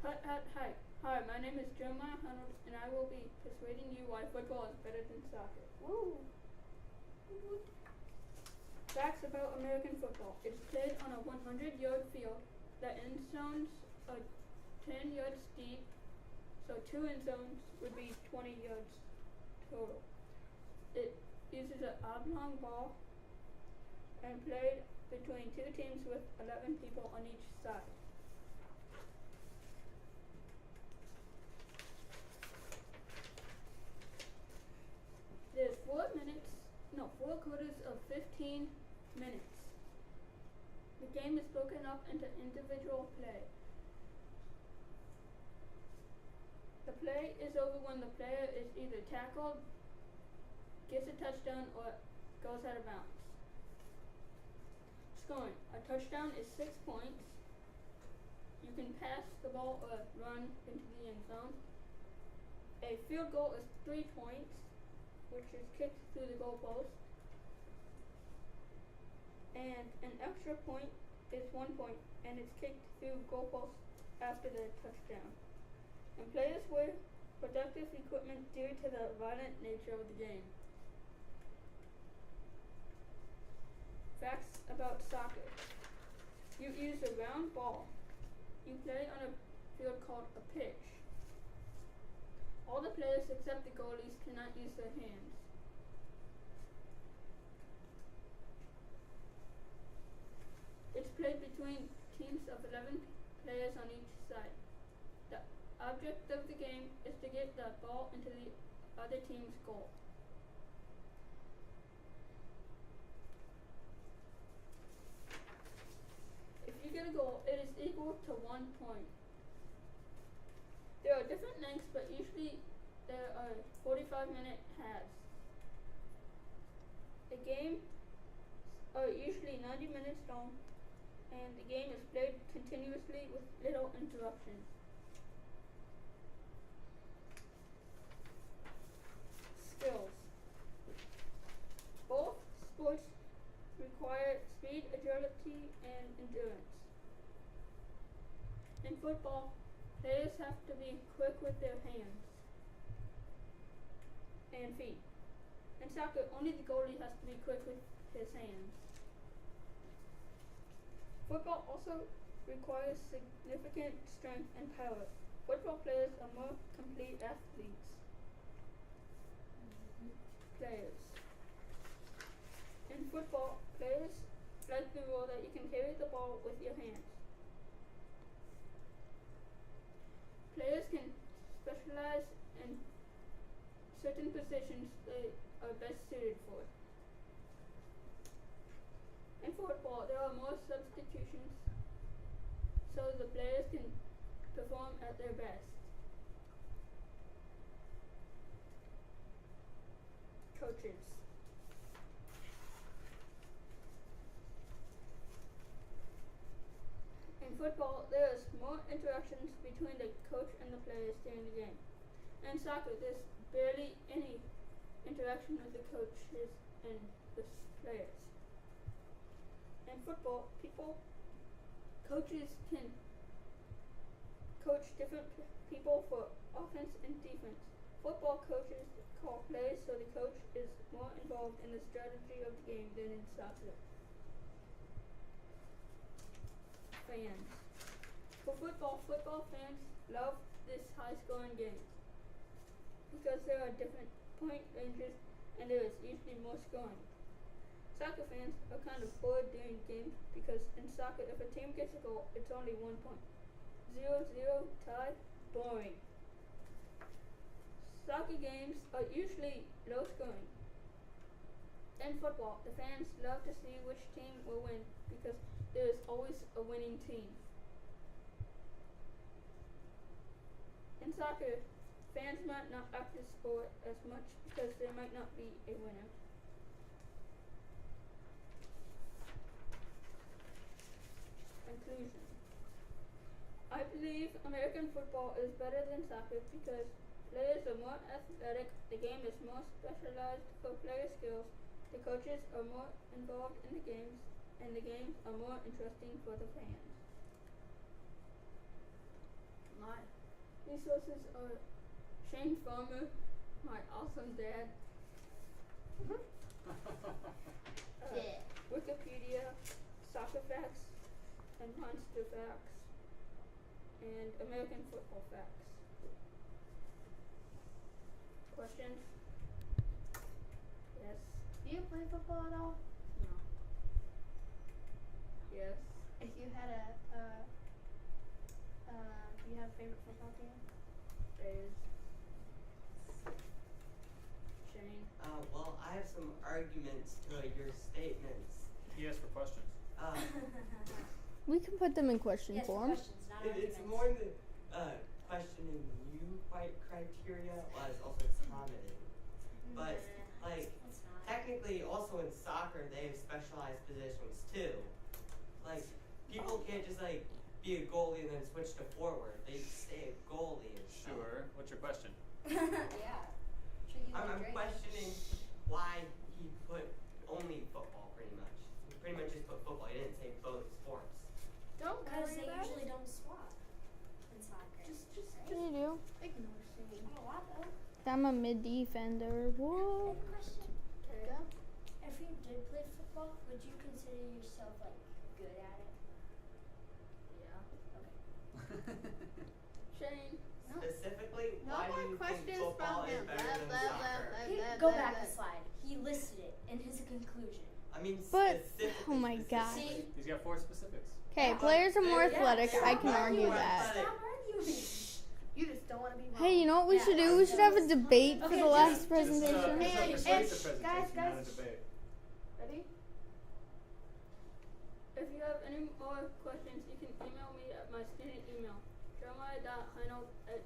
Hi. Hi, my name is Jeremiah Hunnard, and I will be persuading you why football is better than soccer. Woo! Facts about American football. It is played on a 100-yard field. The end zones are 10 yards deep, so 2 end zones would be 20 yards total. It uses an oblong ball and played between two teams with 11 people on each side. There's 4 quarters of 15 minutes. The game is broken up into individual play. The play is over when the player is either tackled, gets a touchdown, or goes out of bounds. Scoring. A touchdown is 6 points. You can pass the ball or run into the end zone. A field goal is 3 points, which is kicked through the goalpost. And an extra point is 1 point, and it's kicked through goalpost after the touchdown. And players wear protective equipment due to the violent nature of the game. Facts about soccer. You use a round ball. You play on a field called a pitch. All the players except the goalies cannot use their hands. It's played between teams of 11 players on each side. The object of the game is to get the ball into the other team's goal. If you get a goal, it is equal to 1 point. There are different lengths, but usually there are 45-minute halves. The games are usually 90 minutes long, and the game is played continuously with little interruptions. Skills. Both sports require speed, agility, and endurance. In football, players have to be quick with their hands and feet. In soccer, only the goalie has to be quick with his hands. Football also requires significant strength and power. Football players are more complete athletes. Players. In football, players like the rule that you can carry the ball with your hands. Players can specialize in certain positions they are best suited for. In football, there are more substitutions so the players can perform at their best. Coaches. In football, there is more interactions between the coach and the players during the game. In soccer, there's barely any interaction with the coaches and the players. In football, coaches can coach different people for offense and defense. Football coaches call plays, so the coach is more involved in the strategy of the game than in soccer. Fans. For football fans love this high-scoring game because there are different point ranges and there is usually more scoring. Soccer fans are kind of bored during games because in soccer, if a team gets a goal, it's only 1 point. 0-0 tie, boring. Soccer games are usually low scoring. In football, the fans love to see which team will win because there is always a winning team. In soccer, fans might not like the sport as much because there might not be a winner. Conclusion. I believe American football is better than soccer because players are more athletic, the game is more specialized for player skills, the coaches are more involved in the games, and the games are more interesting for the fans. Nice. Resources are Shane Farmer, my awesome dad, Yeah. Wikipedia, Soccer Facts, and Monster Facts, and American Football Facts. Questions? Yes. Do you play football at all? No. Yes. If you had do you have a favorite football team? Bears. Shane. Well, I have some arguments to your statements. He asked for questions. We can put them in question Yes, form. questions, not It's arguments. more the questioning you criteria as also accommodating. But like It's not. technically, also in soccer, they have specialized positions too. Like people can't just like be a goalie and then switch to forward. They stay a goalie and stuff. Sure. What's your question? Yeah. Sure, you I'm did great. questioning why he put only football pretty much. He pretty much just put football. He didn't say both sports. Don't Because worry they about usually it. don't swap in soccer. You do. Ignore Shane. Not a lot though. I'm a mid defender. Whoa. Any question? Okay. If you did play football, would you consider yourself like good at it? Yeah. Shane. No. Specifically, No why do more you think questions football from is him. better than soccer? Go back a slide. He listed it in his conclusion. I mean, But- specifically. oh my God. See? He's got 4 specifics. Okay, Yeah, players are more yeah, athletic. yeah, I can yeah, argue yeah. that. Stop arguing. You just don't want to be wrong. Hey, you know what we Yeah, should do? We should have a debate for Okay, the just- last It's a presentation. Hey, persuasive hey, presentation, guys, not a guys. debate. Ready? If you have any more questions, you can email me at my student email, jeremiah.heinold at